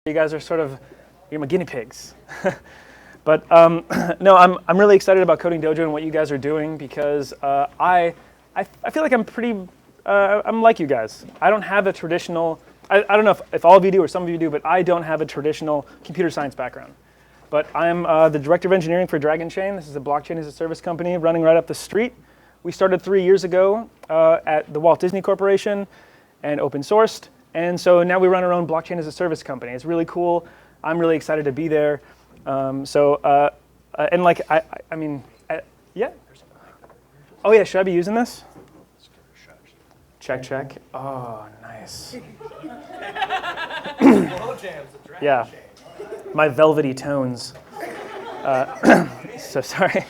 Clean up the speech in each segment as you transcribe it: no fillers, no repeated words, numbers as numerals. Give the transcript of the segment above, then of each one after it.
You guys are sort of, you're my guinea pigs. But no, I'm really excited about Coding Dojo and what you guys are doing because I feel like I'm like you guys. I don't have a traditional, I don't know if all of you do or some of you do, but I don't have a traditional computer science background. But I'm the director of engineering for Dragonchain. This is a blockchain as a service company running right up the street. We started 3 years ago at the Walt Disney Corporation and open sourced. And so now we run our own blockchain as a service company. It's really cool. I'm really excited to be there. And like, I mean, yeah. Oh yeah, should I be using this? Check. Oh, nice. Yeah, my velvety tones. So sorry.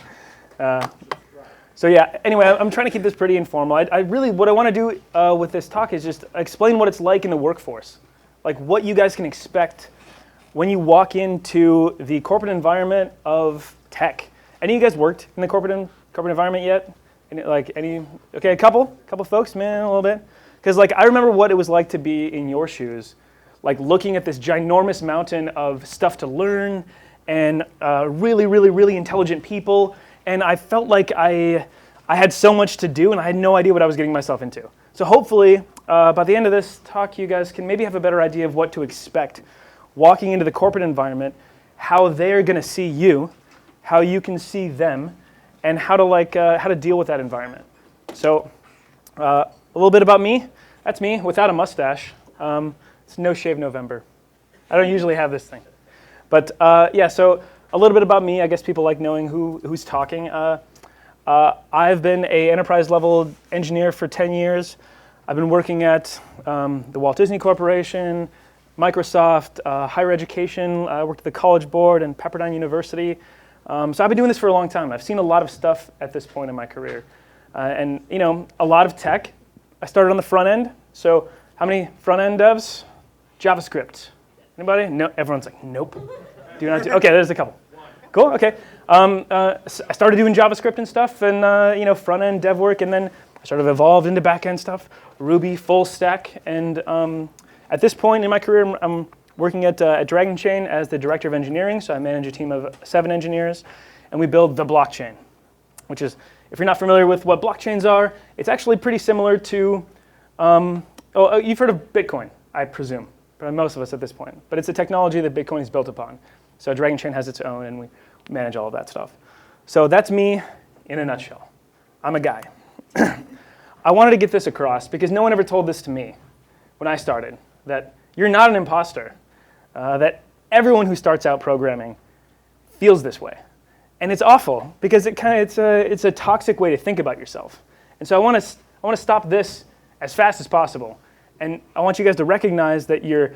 So yeah, anyway, I'm trying to keep this pretty informal. I really, what I want to do with this talk is just explain what it's like in the workforce. Like what you guys can expect when you walk into the corporate environment of tech. Any of you guys worked in the corporate environment yet? Okay, a couple folks, man, a little bit. Because like I remember what it was like to be in your shoes, like looking at this ginormous mountain of stuff to learn and really intelligent people. And I felt like I had so much to do and I had no idea what I was getting myself into. So hopefully, by the end of this talk, you guys can maybe have a better idea of what to expect walking into the corporate environment, how they're going to see you, how you can see them, and how to deal with that environment. So a little bit about me. That's me without a mustache. It's No Shave November. I don't usually have this thing. But yeah, so a little bit about me. I guess people like knowing who's talking. I've been an enterprise level engineer for 10 years. I've been working at the Walt Disney Corporation, Microsoft, higher education. I worked at the College Board and Pepperdine University. So I've been doing this for a long time. I've seen a lot of stuff at this point in my career. And you know, a lot of tech. I started on the front end. So how many front end devs? JavaScript. Anybody? No. Everyone's like, nope. Do not do. Okay, there's a couple. Cool. Okay. I started doing JavaScript and stuff, and you know, front end dev work, and then I sort of evolved into back end stuff, Ruby, full stack, and at this point in my career, I'm working at Dragonchain as the director of engineering. So I manage a team of 7 engineers, and we build the blockchain, which is, if you're not familiar with what blockchains are, it's actually pretty similar to, you've heard of Bitcoin, I presume, but most of us at this point. But it's a technology that Bitcoin is built upon. So Dragonchain has its own, and we manage all of that stuff. So that's me in a nutshell. I'm a guy. I wanted to get this across because no one ever told this to me when I started, that you're not an imposter, that everyone who starts out programming feels this way. And it's awful because it's a toxic way to think about yourself. And so I want to stop this as fast as possible. And I want you guys to recognize that you're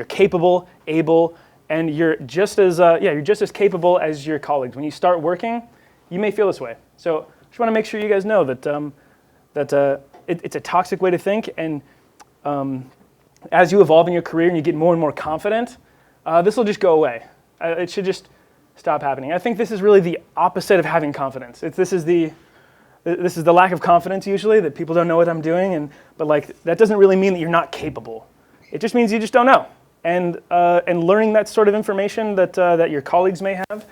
capable, able, and you're just as capable as your colleagues. When you start working, you may feel this way. So I just want to make sure you guys know that it's a toxic way to think, and as you evolve in your career and you get more and more confident, this will just go away. It should just stop happening. I think this is really the opposite of having confidence. This is the lack of confidence usually, that people don't know what I'm doing, but like that doesn't really mean that you're not capable. It just means you just don't know. And learning that sort of information that your colleagues may have,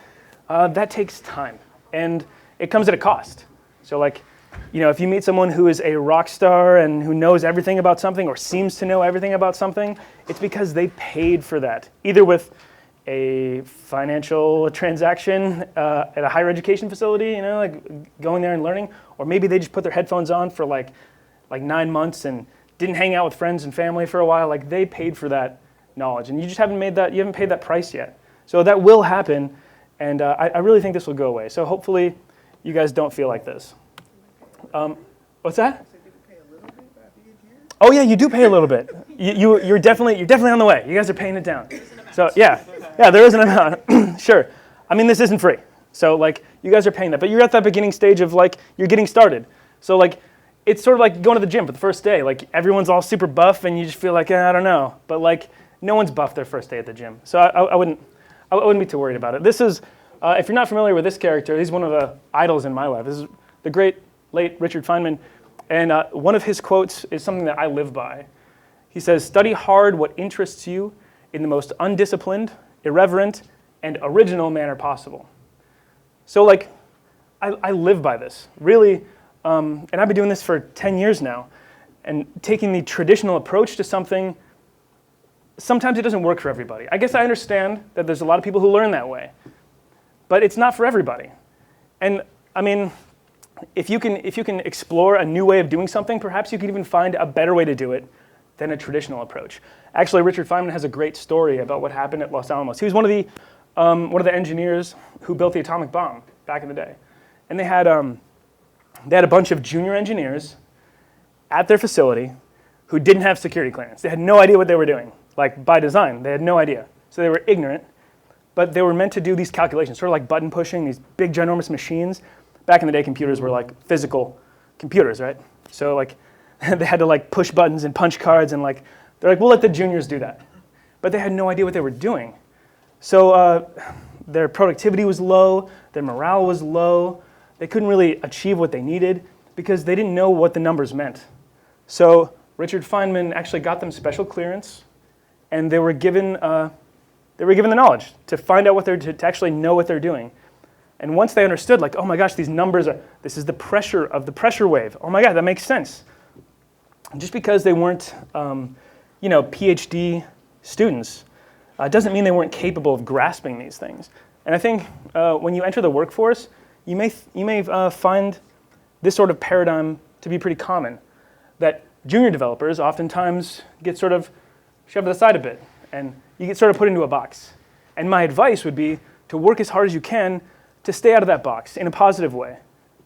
that takes time, and it comes at a cost. So like, you know, if you meet someone who is a rock star and who knows everything about something or seems to know everything about something, it's because they paid for that, either with a financial transaction at a higher education facility, you know, like going there and learning, or maybe they just put their headphones on for like 9 months and didn't hang out with friends and family for a while. Like they paid for that knowledge, and you just haven't paid that price yet. So that will happen, and I really think this will go away. So hopefully you guys don't feel like this. What's that? Oh yeah, you do pay a little bit. You're definitely on the way. You guys are paying it down. So yeah, there is an amount. Sure. I mean, this isn't free. So like, you guys are paying that, but you're at that beginning stage of like, you're getting started. So like, it's sort of like going to the gym for the first day. Like everyone's all super buff, and you just feel like, I don't know. But like, no one's buff their first day at the gym. So I wouldn't be too worried about it. This is, if you're not familiar with this character, he's one of the idols in my life. This is the great late Richard Feynman. And one of his quotes is something that I live by. He says, "Study hard what interests you. in the most undisciplined, irreverent, and original manner possible. So like, I live by this, really, and I've been doing this for 10 years now, and taking the traditional approach to something, sometimes it doesn't work for everybody. I guess I understand that there's a lot of people who learn that way, but it's not for everybody. And I mean, if you can explore a new way of doing something, perhaps you can even find a better way to do it than a traditional approach. Actually, Richard Feynman has a great story about what happened at Los Alamos. He was one of the engineers who built the atomic bomb back in the day. And they had a bunch of junior engineers at their facility who didn't have security clearance. They had no idea what they were doing. Like, by design, they had no idea. So they were ignorant, but they were meant to do these calculations, sort of like button pushing, these big, ginormous machines. Back in the day, computers were like physical computers, right? So like, they had to like push buttons and punch cards, and like, they're like, we'll let the juniors do that. But they had no idea what they were doing. So their productivity was low, their morale was low, they couldn't really achieve what they needed because they didn't know what the numbers meant. So Richard Feynman actually got them special clearance, and they were given the knowledge to find out to actually know what they're doing. And once they understood, like, oh my gosh, these numbers this is the pressure of the pressure wave. Oh my God, that makes sense. Just because they weren't, PhD students, doesn't mean they weren't capable of grasping these things. And I think when you enter the workforce, you may find this sort of paradigm to be pretty common, that junior developers oftentimes get sort of shoved to the side a bit, and you get sort of put into a box. And my advice would be to work as hard as you can to stay out of that box in a positive way,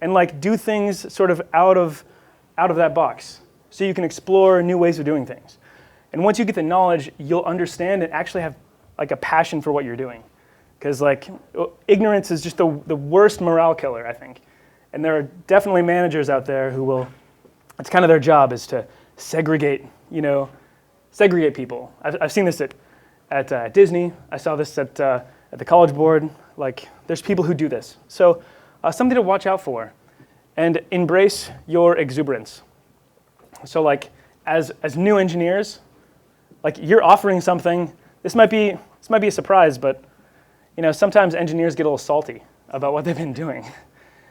and like do things sort of out of that box, so you can explore new ways of doing things. And once you get the knowledge, you'll understand and actually have like a passion for what you're doing. Because like ignorance is just the worst morale killer, I think. And there are definitely managers out there who will, it's kind of their job is to segregate people. I've seen this at Disney. I saw this at the College Board. Like, there's people who do this. So something to watch out for, and embrace your exuberance. So like, as new engineers, like you're offering something. This might be a surprise, but sometimes engineers get a little salty about what they've been doing.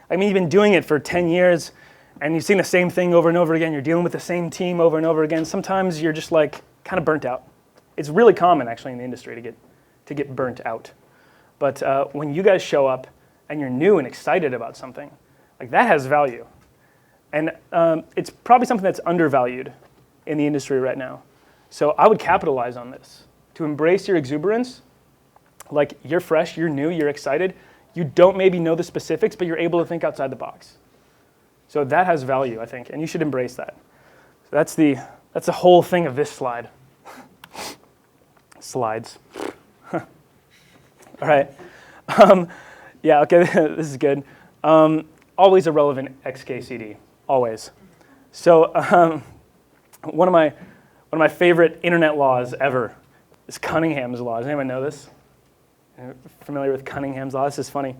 I mean, you've been doing it for 10 years, and you've seen the same thing over and over again. You're dealing with the same team over and over again. Sometimes you're just like kind of burnt out. It's really common, actually, in the industry to get burnt out. But when you guys show up and you're new and excited about something, like that has value. And it's probably something that's undervalued in the industry right now. So I would capitalize on this, to embrace your exuberance. Like, you're fresh, you're new, you're excited. You don't maybe know the specifics, but you're able to think outside the box. So that has value, I think, and you should embrace that. So that's the whole thing of this slide. Slides. All right. Yeah, okay, this is good. Always a relevant XKCD, always. So one of my favorite internet laws ever is Cunningham's Law. Does anyone know this? Familiar with Cunningham's Law? This is funny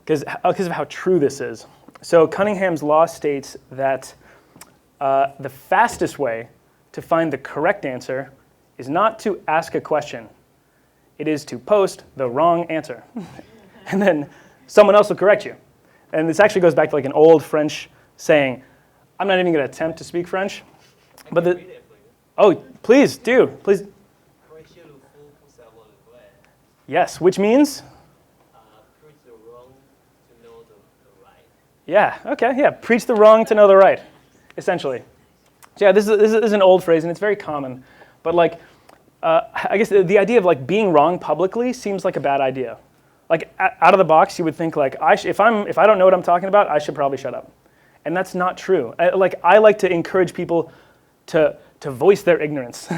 because of how true this is. So Cunningham's Law states that the fastest way to find the correct answer is not to ask a question. It is to post the wrong answer. And then someone else will correct you. And this actually goes back to like an old French saying. I'm not even going to attempt to speak French. But oh, please do. Please. Yes, which means? Preach the wrong to know the right. Yeah, okay, yeah. Preach the wrong to know the right, essentially. So yeah, this is an old phrase, and it's very common. But like, I guess the idea of like being wrong publicly seems like a bad idea. Like out of the box, you would think like, if I don't know what I'm talking about, I should probably shut up. And that's not true. I like to encourage people to voice their ignorance.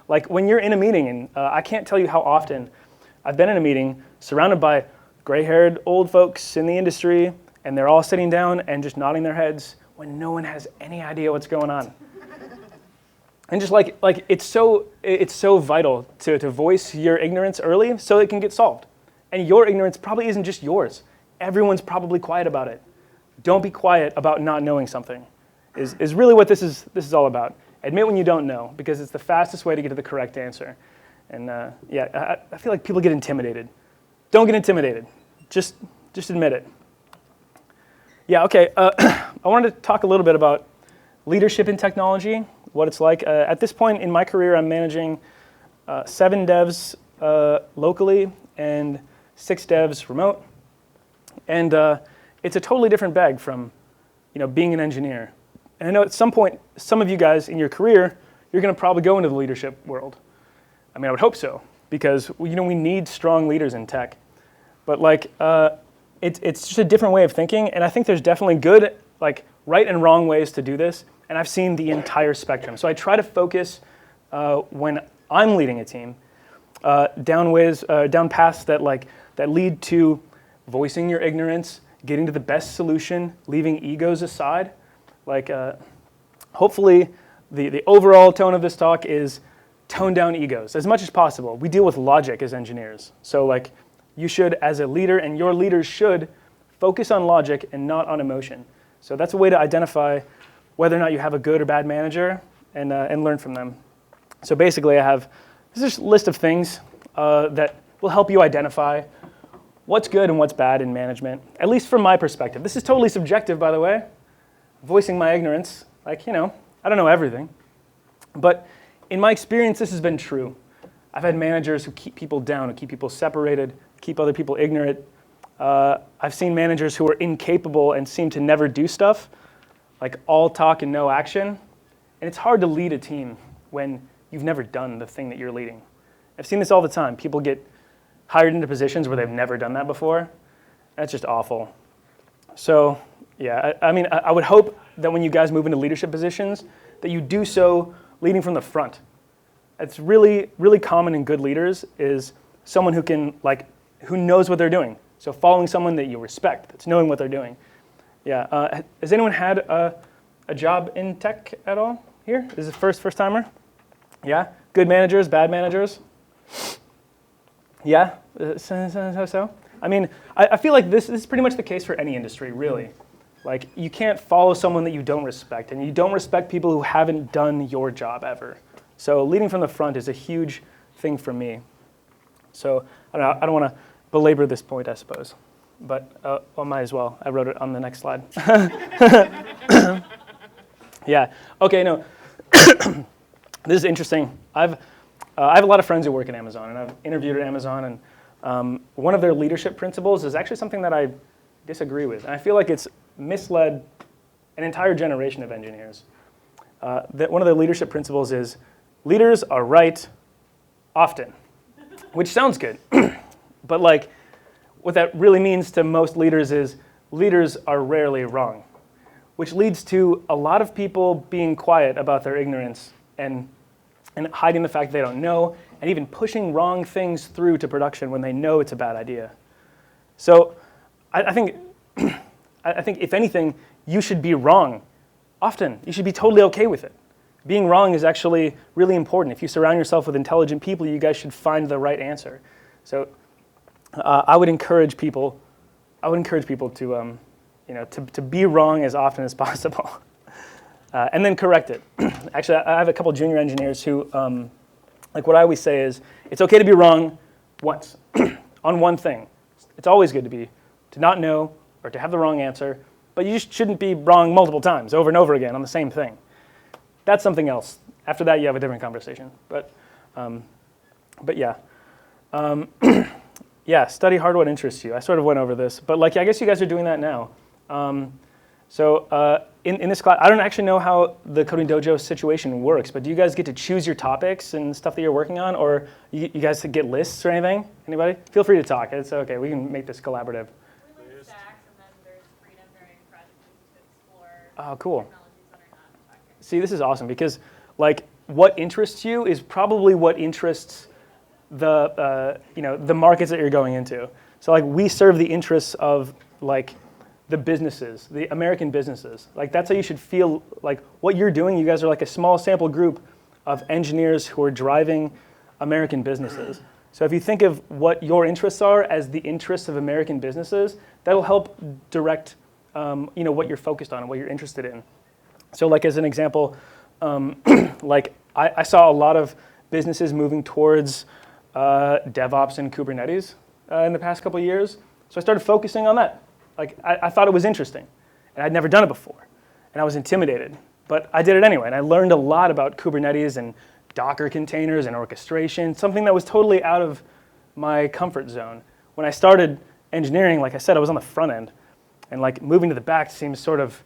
Like when you're in a meeting, and I can't tell you how often I've been in a meeting surrounded by gray-haired old folks in the industry, and they're all sitting down and just nodding their heads when no one has any idea what's going on. And just like it's so vital to voice your ignorance early so it can get solved. And your ignorance probably isn't just yours. Everyone's probably quiet about it. Don't be quiet about not knowing something, is really what this is all about. Admit when you don't know, because it's the fastest way to get to the correct answer. And yeah, I feel like people get intimidated. Don't get intimidated. Just admit it. Yeah, okay. I wanted to talk a little bit about leadership in technology, what it's like. At this point in my career, I'm managing 7 devs locally and 6 devs remote. And it's a totally different bag from being an engineer. And I know at some point, some of you guys in your career, you're going to probably go into the leadership world. I mean, I would hope so, because we need strong leaders in tech. But it's just a different way of thinking, and I think there's definitely good, right and wrong ways to do this, and I've seen the entire spectrum. So I try to focus when I'm leading a team down paths that lead to voicing your ignorance, getting to the best solution, leaving egos aside. Hopefully, the overall tone of this talk is tone down egos as much as possible. We deal with logic as engineers. So you should, as a leader, and your leaders should, focus on logic and not on emotion. So that's a way to identify whether or not you have a good or bad manager and learn from them. So basically this is just a list of things that will help you identify what's good and what's bad in management, at least from my perspective. This is totally subjective, by the way, voicing my ignorance. I don't know everything. But in my experience, this has been true. I've had managers who keep people down, who keep people separated, keep other people ignorant. I've seen managers who are incapable and seem to never do stuff, like all talk and no action. And it's hard to lead a team when you've never done the thing that you're leading. I've seen this all the time. People get hired into positions where they've never done that before. That's just awful. So yeah, I would hope that when you guys move into leadership positions, that you do so leading from the front. It's really, really common in good leaders is someone who can who knows what they're doing. So following someone that you respect, that's knowing what they're doing. Yeah. Has anyone had a job in tech at all here? Is it first timer? Yeah. Good managers, bad managers. Yeah. So. I mean, I feel like this is pretty much the case for any industry, really. You can't follow someone that you don't respect, and you don't respect people who haven't done your job ever. So leading from the front is a huge thing for me. So I don't want to belabor this point, I suppose, but I might as well. I wrote it on the next slide. Yeah. Okay. No. This is interesting. I have a lot of friends who work at Amazon, and I've interviewed at Amazon, and one of their leadership principles is actually something that I disagree with, and I feel like it's misled an entire generation of engineers. That one of their leadership principles is leaders are right often, which sounds good, but what that really means to most leaders is leaders are rarely wrong, which leads to a lot of people being quiet about their ignorance and hiding the fact they don't know, and even pushing wrong things through to production when they know it's a bad idea. So I think if anything, you should be wrong often. You should be totally okay with it. Being wrong is actually really important. If you surround yourself with intelligent people, you guys should find the right answer. So I would encourage people to to be wrong as often as possible, and then correct it. Actually, I have a couple junior engineers who, what I always say is, it's okay to be wrong once on one thing. It's always good to not know or to have the wrong answer, but you just shouldn't be wrong multiple times over and over again on the same thing. That's something else. After that, you have a different conversation. But yeah. Yeah, study hard what interests you. I sort of went over this, but I guess you guys are doing that now. So in this class, I don't actually know how the Coding Dojo situation works, but do you guys get to choose your topics and stuff that you're working on, or you guys get lists or anything? Anybody? Feel free to talk. It's okay. We can make this collaborative. We like stacks, and then there's freedom during project to explore Oh, cool. technologies that are not factored. See, this is awesome because what interests you is probably what interests the markets that you're going into. So we serve the interests of the businesses, the American businesses. That's how you should feel what you're doing. You guys are a small sample group of engineers who are driving American businesses. So if you think of what your interests are as the interests of American businesses, that'll help direct what you're focused on and what you're interested in. So as an example, I saw a lot of businesses moving towards DevOps and Kubernetes in the past couple of years. So I started focusing on that. Like, I thought it was interesting, and I'd never done it before, and I was intimidated. But I did it anyway, and I learned a lot about Kubernetes and Docker containers and orchestration, something that was totally out of my comfort zone. When I started engineering, like I said, I was on the front end, and like moving to the back seems sort of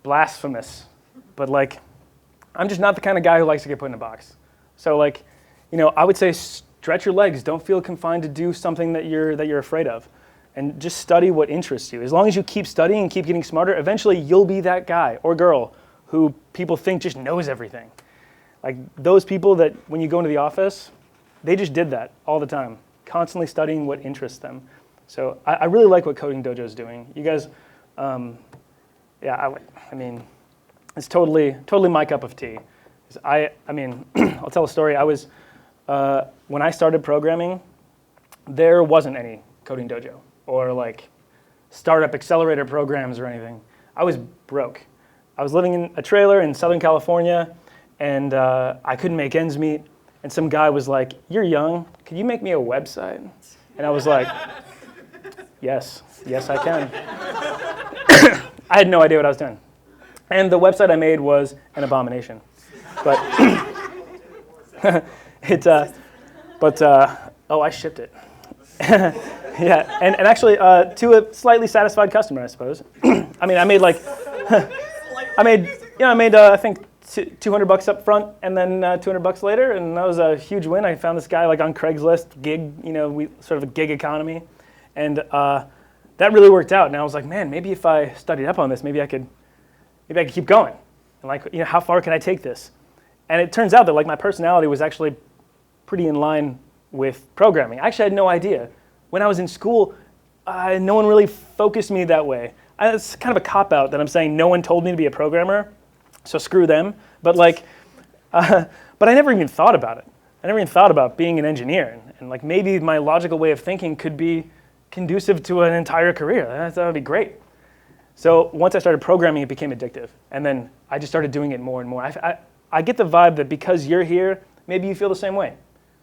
blasphemous, but like I'm just not the kind of guy who likes to get put in a box. So like, you know, I would say stretch your legs. Don't feel confined to do something that you're afraid of, and just study what interests you. As long as you keep studying and keep getting smarter, eventually you'll be that guy or girl who people think just knows everything. Like those people that when you go into the office, they just did that all the time, constantly studying what interests them. So I really like what Coding Dojo is doing. You guys, yeah, I mean, it's totally my cup of tea. I mean, I'll tell a story. I was, when I started programming, there wasn't any Coding Dojo or like startup accelerator programs or anything. I was broke. I was living in a trailer in Southern California, and I couldn't make ends meet. And some guy was like, "You're young, could you make me a website?" And I was like, yes, I can. I had no idea what I was doing. And the website I made was an abomination. But oh, I shipped it. Yeah, and actually to a slightly satisfied customer, I suppose. I mean, I made like, I think $200 up front, and then $200 later, and that was a huge win. I found this guy like on Craigslist, gig, you know, we sort of a gig economy, and that really worked out. And I was like, man, maybe if I studied up on this, maybe I could keep going. And like, you know, how far can I take this? And it turns out that like my personality was actually pretty in line with programming. I actually had no idea. When I was in school, no one really focused me that way. It's kind of a cop-out that I'm saying no one told me to be a programmer, so screw them. But like, but I never even thought about it. I never even thought about being an engineer. And like maybe my logical way of thinking could be conducive to an entire career. That would be great. So once I started programming, it became addictive. And then I just started doing it more and more. I get the vibe that because you're here, maybe you feel the same way.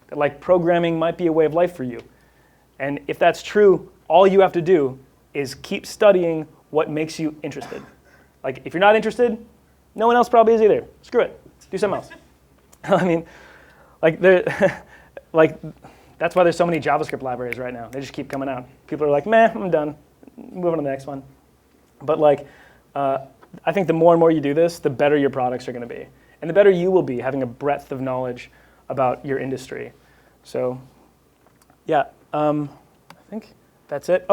That like programming might be a way of life for you. And if that's true, all you have to do is keep studying what makes you interested. Like if you're not interested, no one else probably is either. Screw it, do something else. I mean, like like that's why there's so many JavaScript libraries right now. They just keep coming out. People are like, meh, I'm done. Move on to the next one. But like, I think the more and more you do this, the better your products are going to be. And the better you will be having a breadth of knowledge about your industry. So yeah, I think that's it. Oh.